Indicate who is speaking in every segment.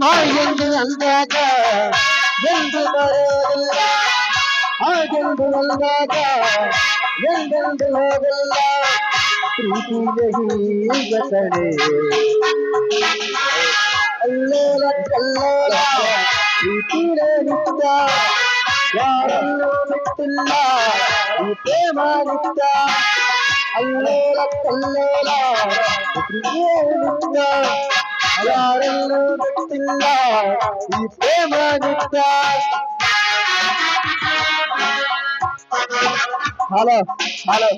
Speaker 1: ಹಾಗೆಂದು ಅಂದಾಗ ಎಂದು ಬರೋದಿಲ್ಲ, ಹಾಗೆಂದು ಅಂದಾಗ ಎಂದೆಂದು ಹೋಗಲ್ಲ. ಪ್ರೀತಿಗೆ ಹೀಗ ಕಡೆ ಅಲ್ಲೋಲ ಕಲ್ಲೋಲ ಪ್ರೀತಿಗೆ ನಿತ್ಯ, ಯಾರನ್ನೂ ಬಿಟ್ಟಿಲ್ಲ ಈ ಪ್ರೇಮ ನಿತ್ಯ. ಅಲ್ಲೋಲ ಕಲ್ಲೋಲ ಪ್ರೀತಿಗೆ ನಿತ್ಯ, ಯಾರನ್ನೂ ಬಿಟ್ಟಿಲ್ಲ ಈ ಪ್ರೇಮ ನಿತ್ಯ. ಹಲೋ ಹಲೋ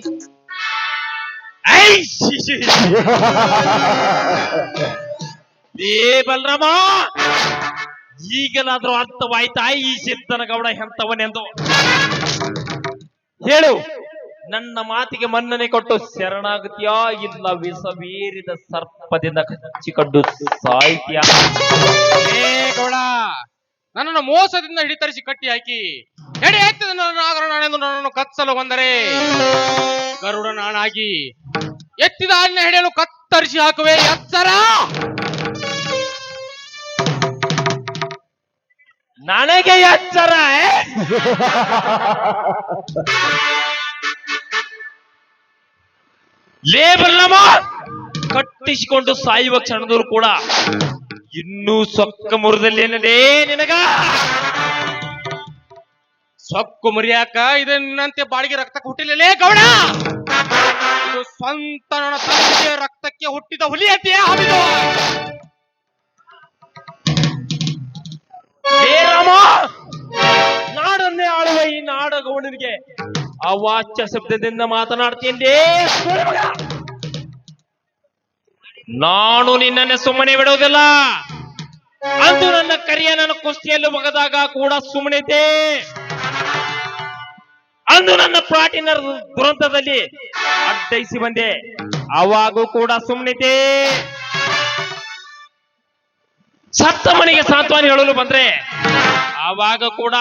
Speaker 2: ಏ ಬಲರಾಮ, ಈಗಲಾದ್ರೂ ಅರ್ಥವಾಯ್ತಾ ಈ ಸಿದ್ದನಗೌಡ ಎಂತವನೆಂದು? ಹೇಳು, ನನ್ನ ಮಾತಿಗೆ ಮನ್ನಣೆ ಕೊಟ್ಟು ಶರಣಾಗತಿಯಾ, ಇಲ್ಲ ವಿಷವೀರಿದ ಸರ್ಪದಿಂದ ಕಚ್ಚಿಕೊಂಡು ಸಾಹಿತ್ಯ?
Speaker 3: ಏ ಗೌಡ, ನನ್ನನ್ನು ಮೋಸದಿಂದ ಹಿಡಿತರಿಸಿ ಕಟ್ಟಿ ಹಾಕಿ ಎಡೆ ಎತ್ತಿದ ನಾಗರನಾನೆಂದು ನನ್ನನ್ನು ಕತ್ತಲು ಬಂದರೆ ಗರುಡ ನಾನಾಗಿ ಎತ್ತಿದ ಆಜ್ಞೆ ಹಿಡಿಯಲು ಕತ್ತರಿಸಿ ಹಾಕುವೆ ಎಚ್ಚರ.
Speaker 2: ನನಗೆ ಎಚ್ಚರ? ಲೇಬಲ್ಲಮ್ಮ, ಕಟ್ಟಿಸಿಕೊಂಡು ಸಾಯುವ ಕ್ಷಣದವರು ಕೂಡ ಇನ್ನೂ ಸೊಕ್ಕ ಮುರಿದಲ್ಲೇನದೇ ನಿನಗ?
Speaker 3: ಸೊಕ್ಕು ಮುರಿಯಾಕ ಇದನ್ನಂತೆ ಬಾಡಿಗೆ ರಕ್ತಕ್ಕೆ ಹುಟ್ಟಿಲ್ಲಲೇ ಗೌಡ. ಇದು ಸ್ವಂತ ನನ್ನ ತಂದೆಯ ರಕ್ತಕ್ಕೆ ಹುಟ್ಟಿದ ಹುಲಿ ಅಂತೆಯೇ ಹೌದು.
Speaker 2: ಹೇ ರಾಮ, ನಾಡನ್ನೇ ಆಳುವ ಈ ನಾಡಗೌಡನಿಗೆ ಅವಾಚ್ಯ ಶಬ್ದದಿಂದ ಮಾತನಾಡ್ತೀನಿ. ನಾನು ನಿನ್ನನ್ನೇ ಸುಮ್ಮನೆ ಬಿಡುವುದಿಲ್ಲ. ಅಂದು ನನ್ನ ಕರಿಯ ನನ್ನ ಕುಸ್ತಿಯಲ್ಲಿ ಒಗದಾಗ ಕೂಡ ಸುಮ್ಮನಿದ್ದೆ. ಅಂದು ನನ್ನ ಪ್ಲಾಟಿನ ದುರಂತದಲ್ಲಿ ಅಡ್ಡೈಸಿ ಬಂದೆ, ಅವಾಗೂ ಕೂಡ ಸುಮ್ಮನಿದ್ದೆ. ಸತ್ತ ಮನೆಗೆ ಸಾಂತ್ವನ ಹೇಳಲು ಬಂದ್ರೆ ಆವಾಗ ಕೂಡ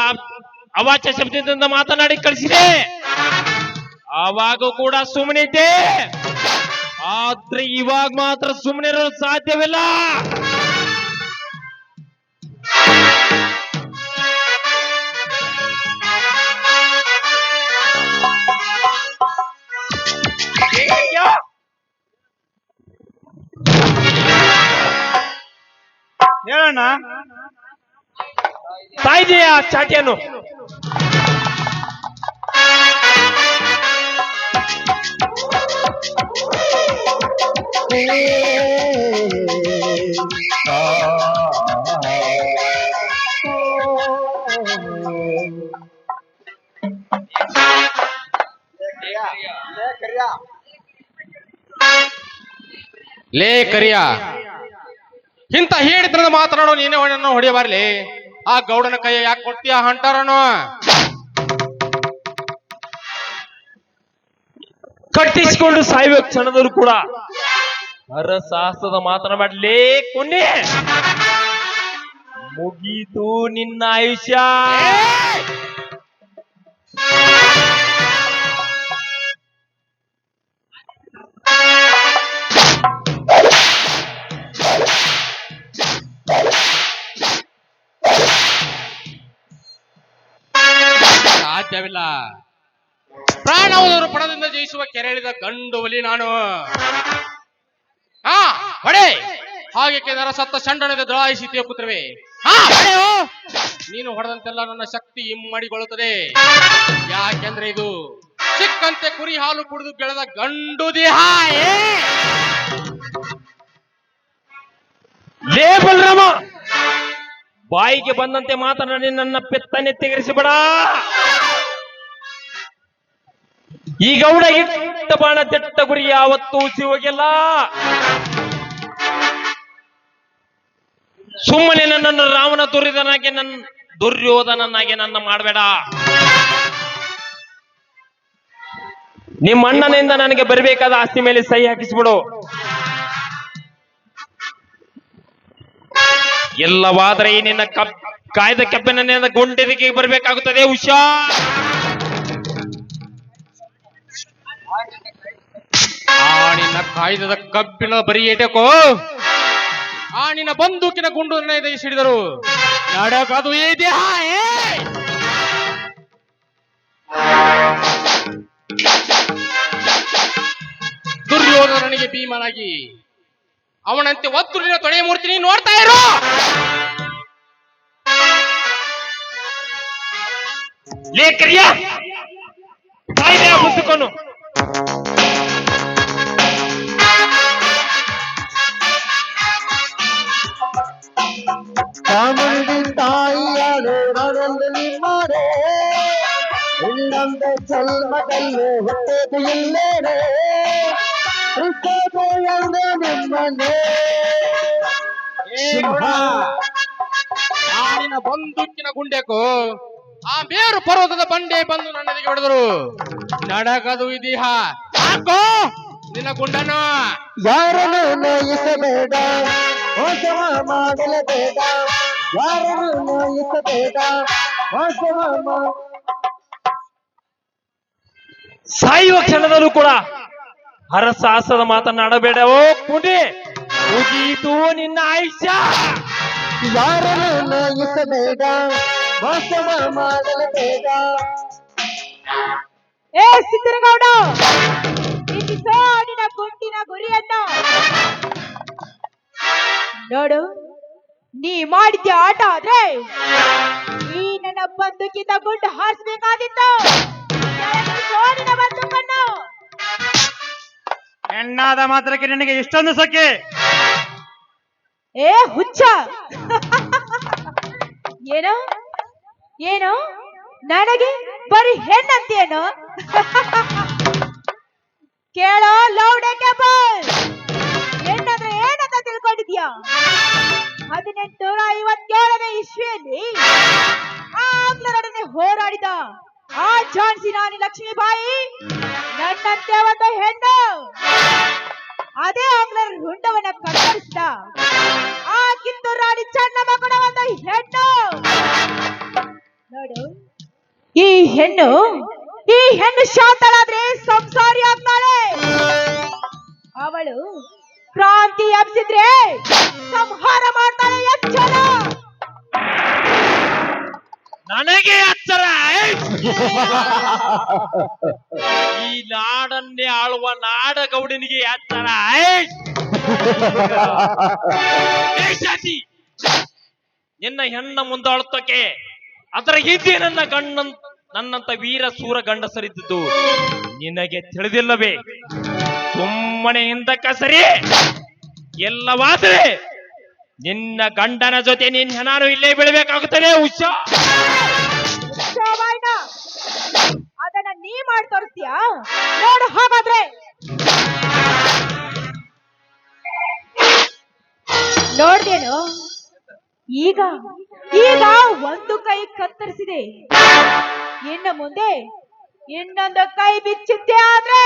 Speaker 2: ಅವಾಚ್ಯ ಶಬ್ದದಿಂದ ಮಾತನಾಡಿ ಕಳಿಸಿದೆ, ಆವಾಗ ಕೂಡ ಸುಮ್ಮನಿದ್ದೆ. ಆದ್ರೆ ಇವಾಗ ಮಾತ್ರ ಸುಮ್ಮನೆ ಇರಲು ಸಾಧ್ಯವಿಲ್ಲ.
Speaker 3: ಹೇಳಣ್ಣ,
Speaker 2: ಸಾಯ್ದೆಯ ಚಾಟಿಯನ್ನು
Speaker 3: ಲೇ ಕರಿಯ, ಇಂತ ಹೇಳಿದ್ರದ ಮಾತನಾಡೋ ನೀನೇ ಹೊಡೆಯಬಾರ್ಲಿ. ಆ ಗೌಡನ ಕೈಯ ಯಾಕೆ ಕೊಡ್ತೀಯ ಹಂಟಾರನು?
Speaker 2: ಕಟ್ಟಿಸಿಕೊಂಡು ಸಾಯುವ ಕ್ಷಣದಲ್ಲೂ ಕೂಡ ಹರಸಾಹಸದ ಮಾತನಾಡಲೇ ಕೊನೆ ಮುಗೀತು ನಿನ್ನ ಆಯುಷ್ಯ.
Speaker 3: ಸಾಧ್ಯವಿಲ್ಲ. ಪ್ರಾಣವದವರು ಪಣದಿಂದ ಜಯಿಸುವ ಕೆರಳಿದ ಗಂಡು ಹುಲಿ ನಾನು. ಹೊಡೆ, ಹಾಗೆ ನರಸತ್ತ ಚಂಡನದ ದಳಾಯಿಸಿದೆಯ ಪುತ್ರವೇ. ನೀನು ಹೊಡೆದಂತೆಲ್ಲ ನನ್ನ ಶಕ್ತಿ ಇಮ್ಮಡಿಗೊಳ್ಳುತ್ತದೆ. ಯಾಕೆಂದ್ರೆ ಇದು ಚಿಕ್ಕಂತೆ ಕುರಿ ಹಾಲು ಕುಡಿದು ಬೆಳೆದ ಗಂಡು ದೇಹ.
Speaker 2: ಲೇ ಬಲರಾಮ, ಬಾಯಿಗೆ ಬಂದಂತೆ ಮಾತನಾಡಿ ನನ್ನ ಪೆತ್ತನೆ ತೆಗೆರಿಸಬೇಡ. ಈ ಗೌಡ ಇಟ್ಟ ಬಾಣ ತೆಟ್ಟ ಗುರಿ ಯಾವತ್ತೂ ಉಸಿ ಹೋಗಿಲ್ಲ. ಸುಮ್ಮನೆ ನನ್ನನ್ನು ರಾವಣ ದುರ್ಯೋಧನನಾಗಿ ನನ್ನ ಮಾಡಬೇಡ. ನಿಮ್ಮ ಅಣ್ಣನಿಂದ ನನಗೆ ಬರಬೇಕಾದ ಆಸ್ತಿ ಮೇಲೆ ಸಹಿ ಹಾಕಿಸ್ಬಿಡು. ಇಲ್ಲವಾದರೆ ನಿನ್ನ ಕಾಯ್ದ ಕೆಪ್ಪಿನ ಗುಂಡಿಗೆ ಬರಬೇಕಾಗುತ್ತದೆ. ಹುಷಾರ್.
Speaker 3: ನಿನ್ನ ಕಾಯ್ದದ ಕಬ್ಬಿಣ ಬರಿ ಏಟಕೋ ಆ ನಿನ್ನ ಬಂದೂಕಿನ ಗುಂಡು ನನ್ನ ಎದೆಗೆ ಸಿಡಿದರು. ನಡಕದು ಈ ದೇಹ. ದುರ್ಯೋಧನನಿಗೆ ಭೀಮನಾಗಿ ಅವನಂತೆ ಒತ್ತು ನಿನ್ನ ತೊಡೆಯ ಮೂರ್ತಿ ನೀನು ನೋಡ್ತಾ ಇರು.
Speaker 2: ಲೇ ಕರಿಯ ಮುಸುಕೊಂಡು
Speaker 1: ಚಾಮುಂಡಿ ತಾಯಿಯಾಳೆ ಮಗಂದು ನಿಮ್ಮನೆ ಇನ್ನೊಂದು ಜನ್ಮದಲ್ಲೇ ಹುಟ್ಟದು ಇಲ್ಲೇನೆ ಹುಟ್ಟದು ಎಂದು ನಿಮ್ಮನೆ
Speaker 3: ನಿನ್ನ ಬಂದೂಕಿನ ಗುಂಡೆಕು ಆ ಬೇರು ಪರ್ವತದ ಬಂಡೆ ಬಂದು ನನ್ನೆದೆಗೆ ಹೊಡೆದರು. ನಡಕದು ಈ ದೇಹ. ಹಾಕೋ ನಿನ್ನ ಗುಂಡನ್ನು.
Speaker 1: ಯಾರನ್ನು ನೋಯಿಸಬೇಡ, ಮೋಸವ ಮಾಡಲೇಬೇಡ, ಯಾರನ್ನು ನೋಯಿಸಬೇಡ, ಮೋಸವ
Speaker 2: ಸಾಯುವ ಕ್ಷಣದಲ್ಲೂ ಕೂಡ ಹರಸಾಹಸದ ಮಾತನಾಡಬೇಡವೋ ಕುಂಡಿ. ಮುಗೀತು ನಿನ್ನ ಆಯುಷ್ಯ.
Speaker 1: ಯಾರನ್ನು ನೋಯಿಸಬೇಡ, ಮೋಸವ ಮಾಡಲೇಬೇಡ.
Speaker 4: ಏ ಸಿದ್ದನಗೌಡ, ಇಟ್ಟಿಸೋ ನಿನ್ನ ಗುಂಡಿನ ಗುರಿಯನ್ನು. ನೋಡು, ನೀ ಮಾಡಿದ್ದ ಆಟ ಆದ್ರೆ ಈ ನನ್ನ ಬಂದೂಕಿಂದ ಗುಂಡು ಹಾರಿಸಬೇಕಾದಿತ್ತು. ನಿನ್ನ ಬಂದೂಕನ್ನು.
Speaker 3: ಹೆಣ್ಣಾದ ಮಾತ್ರಕ್ಕೆ ನಿನಗೆ ಇಷ್ಟೊಂದು ಸಖೆ?
Speaker 4: ಏ ಹುಚ್ಚ, ಏನು ಏನು ನನಗೆ ಬರೀ ಹೆಣ್ಣಂತೇನು? ಕೇಳೋ ಲೌಡೆ ಕೇಬಲ್, ಹೆಣ್ಣಂದ್ರೆ ಏನಂತ ತಿಳ್ಕೊಂಡಿದ್ಯಾ? 1857ನೇ ಇಸ್ವಿಯಲ್ಲಿ ಆಂಗ್ಲರೊಡನೆ ಹೋರಾಡಿದ ಆ ಝಾನ್ಸಿ ರಾಣಿ ಲಕ್ಷ್ಮೀಬಾಯಿ ನನ್ನಂತೆ ಒಂದು ಹೆಣ್ಣು. ಅದೇ ಆಂಗ್ಲರ ರುಂಡವನ್ನ ಕತ್ತರಿಸಿದ ಆ ಕಿತ್ತೂರು ರಾಣಿ ಚೆನ್ನಮ್ಮ ಕೂಡ ಒಂದು ಹೆಣ್ಣು. ನೋಡು, ಈ ಹೆಣ್ಣು ಶಾಂತಳಾದ್ರೆ ಸಂಸಾರಿ ಆಗ್ತಾಳೆ. ಅವಳು ಕ್ರಾಂತಿ ಹಬ್ಬಿಸಿದ್ರೆ ಸಂಹಾರ ಮಾಡ್ತಾಳೆ. ಎಚ್ಚರ.
Speaker 2: ನನಗೆ ಎಚ್ಚರ. ಈ ನಾಡನ್ನೇ ಆಳುವ ನಾಡಗೌಡನಿಗೆ ಎಚ್ಚರ. ಶಾಂತಿ, ನಿನ್ನ ಹೆಣ್ಣ ಮುಂದಾಳುತ್ತಕ್ಕೆ ಅದರ ಹಿಂದೆ ನನ್ನಂತ ವೀರ ಸೂರ ಗಂಡಸರಿದ್ದು ನಿನಗೆ ತಿಳಿದಿಲ್ಲವೇ? ಸುಮ್ಮನೆ ಹಿಂದಕ್ಕ ಸರಿ. ಎಲ್ಲವಾದ್ರೆ ನಿನ್ನ ಗಂಡನ ಜೊತೆ ನಿನ್ನ ಹೆಣಾನು ಇಲ್ಲೇ ಬೀಳಬೇಕಾಗುತ್ತದೆ.
Speaker 4: ಅದನ್ನ ನೀ ಮಾಡಿ ತೋರಿಸ್ತೀಯಾ? ನೋಡು ಹಾಗಾದ್ರೆ. ನೋಡ್ದೇನು? ಈಗ ಒಂದು ಕೈ ಕತ್ತರಿಸಿದೆ, ಇನ್ನು ಮುಂದೆ ಇನ್ನೊಂದು ಕೈ ಬಿಚ್ಚಿದ್ದೆ ಆದ್ರೆ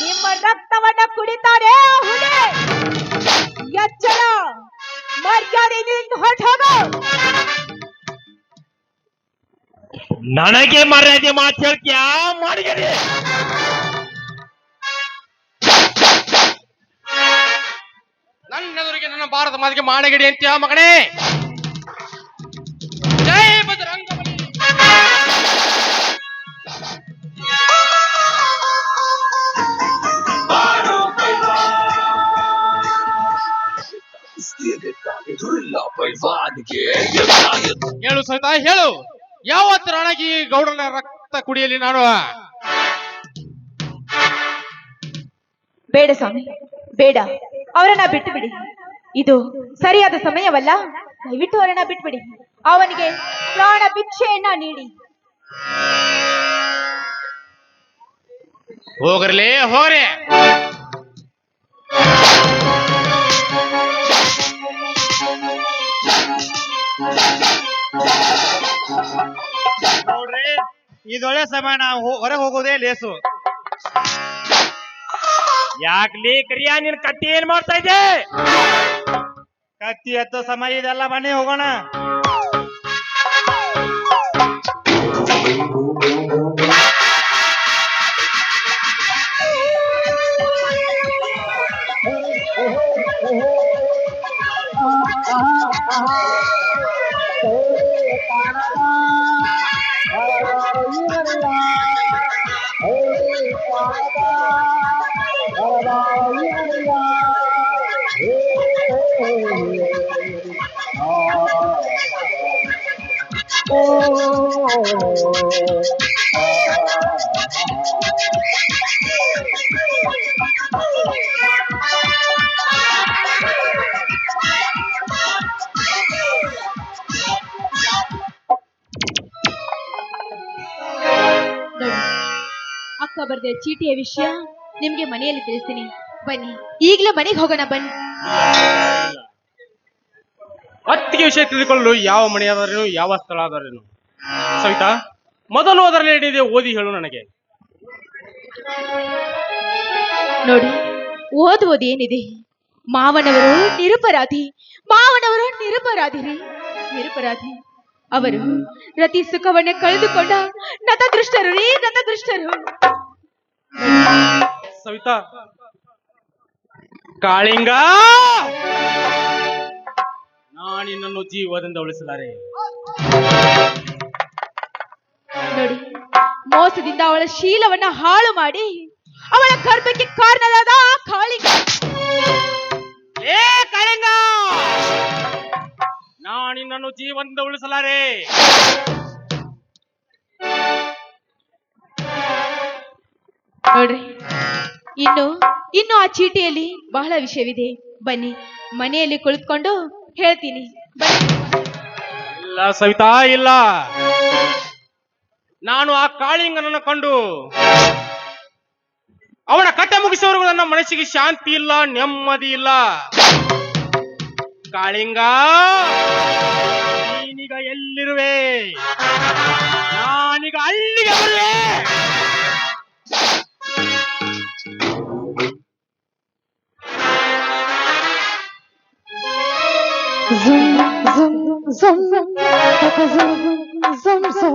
Speaker 4: ನಿಮ್ಮ ರಕ್ತವನ್ನ ಕುಡಿತಾನೆ ಹುಲಿ. ಎಚ್ಚರ, ಮರ್ಯಾದೆಯಿಂದ ಹೊರಟೋಗು.
Speaker 2: ನನಗೆ ಮರ್ಯಾದೆ ಮಾತಾಡ್ತೀಯ ಮಾಡಿಗರಿ?
Speaker 3: ನನ್ನೆದುರಿಗೆ ನನ್ನ ಭಾರತ ಮಾತಿಗೆ ಮಾಡಗಡಿ ಅಂತ್ಯ ಮಗನೇ. ಜೈ ಬಜರಂಗಬಲಿ. ಹೇಳು ಸಹಿತ ಹೇಳು, ಯಾವತ್ತು ನನಗೆ ಈ ಗೌಡನ ರಕ್ತ ಕುಡಿಯಲಿ ನಾನು?
Speaker 4: ಬೇಡ ಸ್ವಾಮಿ, ಬೇಡ. ಅವರನ್ನ ಬಿಟ್ಟು ಬಿಡಿ. ಇದು ಸರಿಯಾದ ಸಮಯವಲ್ಲ. ದಯವಿಟ್ಟು ಅವರನ್ನ ಬಿಟ್ಬಿಡಿ. ಅವನಿಗೆ ಪ್ರಾಣ ಭಿಕ್ಷೆಯನ್ನ ನೀಡಿ.
Speaker 3: ಹೋಗ್ರಲೇ ಹೋಗ್ರೆ.
Speaker 5: ನೋಡ್ರಿ, ಇದೊಳ್ಳೆ ಸಮಯ. ನಾವು ಹೊರಗೆ ಹೋಗೋದೇ ಲೇಸು.
Speaker 2: ಯಾಕ್ಲಿ ಕರಿಯ, ನಿನ್ ಕತ್ತಿ ಏನ್ ಮಾಡ್ತಾ ಇದ್ದೆ?
Speaker 5: ಕತ್ತಿ ಎತ್ತೋ ಸಮಯ ಇದೆಲ್ಲ. ಬನ್ನಿ ಹೋಗೋಣ.
Speaker 4: ನೋಡಿ, ಅಕ್ಕ ಬರ್ದೆ ಚೀಟಿಯ ವಿಷಯ ನಿಮ್ಗೆ ಮನೆಯಲ್ಲಿ ತಿಳಿಸ್ತೀನಿ. ಬನ್ನಿ, ಈಗಲೇ ಮನೆಗೆ ಹೋಗೋಣ ಬನ್ನಿ.
Speaker 3: ಅತ್ತಿಗೆ ವಿಷಯ ತಿಳಿದುಕೊಳ್ಳಲು ಯಾವ ಮನೆಯಾದರೇನು, ಯಾವ ಸ್ಥಳ ಆದರೇನು? ಸವಿತಾ, ಮೊದಲು ಅದರಲ್ಲಿ ನಡೆದಿದೆ ಓದಿ ಹೇಳು ನನಗೆ.
Speaker 4: ನೋಡಿ, ಓದುವುದು ಏನಿದೆ? ಮಾವನವರು ನಿರಪರಾಧಿ, ಮಾವನವರು ನಿರಪರಾಧಿ ರೀ, ನಿರಪರಾಧಿ. ಅವರು ರತಿ ಸುಖವನ್ನ ಕಳೆದುಕೊಂಡ ನತದೃಷ್ಟರು ರೀ, ನತದೃಷ್ಟರು.
Speaker 3: ಸವಿತಾ, ಕಾಳಿಂಗ ನಾನಿನ್ನನ್ನು ಜೀವದಿಂದ ಉಳಿಸಲಾರೆ.
Speaker 4: ನೋಡಿ, ಮೋಸದಿಂದ ಅವಳ ಶೀಲವನ್ನ ಹಾಳು ಮಾಡಿ ಅವಳ ಗರ್ಭಕ್ಕೆ ಕಾರಣವಾದ ಆ ಕಾಳಿಂಗ.
Speaker 3: ಏ ಕಾಳಿಂಗ, ನಾನಿನ್ನನ್ನು ಜೀವದಿಂದ ಉಳಿಸಲಾರೆ.
Speaker 4: ನೋಡ್ರಿ, ಇನ್ನು ಆ ಚೀಟಿಯಲ್ಲಿ ಬಹಳ ವಿಷಯವಿದೆ. ಬನ್ನಿ, ಮನೆಯಲ್ಲಿ ಕುಳಿತುಕೊಂಡು ಹೇಳ್ತೀನಿ. ಬನ್ನಿ.
Speaker 3: ಇಲ್ಲ ಸವಿತಾ, ಇಲ್ಲ. ನಾನು ಆ ಕಾಳಿಂಗನನ್ನು ಕಂಡು ಅವನ ಕಟ್ಟೆ ಮುಗಿಸುವವರೆಗೂ ನನ್ನ ಮನಸ್ಸಿಗೆ ಶಾಂತಿ ಇಲ್ಲ, ನೆಮ್ಮದಿ ಇಲ್ಲ. ಕಾಳಿಂಗ, ನೀನೀಗ ಎಲ್ಲಿರುವೆ? ನಾನೀಗ ಅಲ್ಲಿಗೆ ಬರುವೆ.
Speaker 1: Zoom, zoom, zoom, zoom, zoom, zoom, zoom, zoom.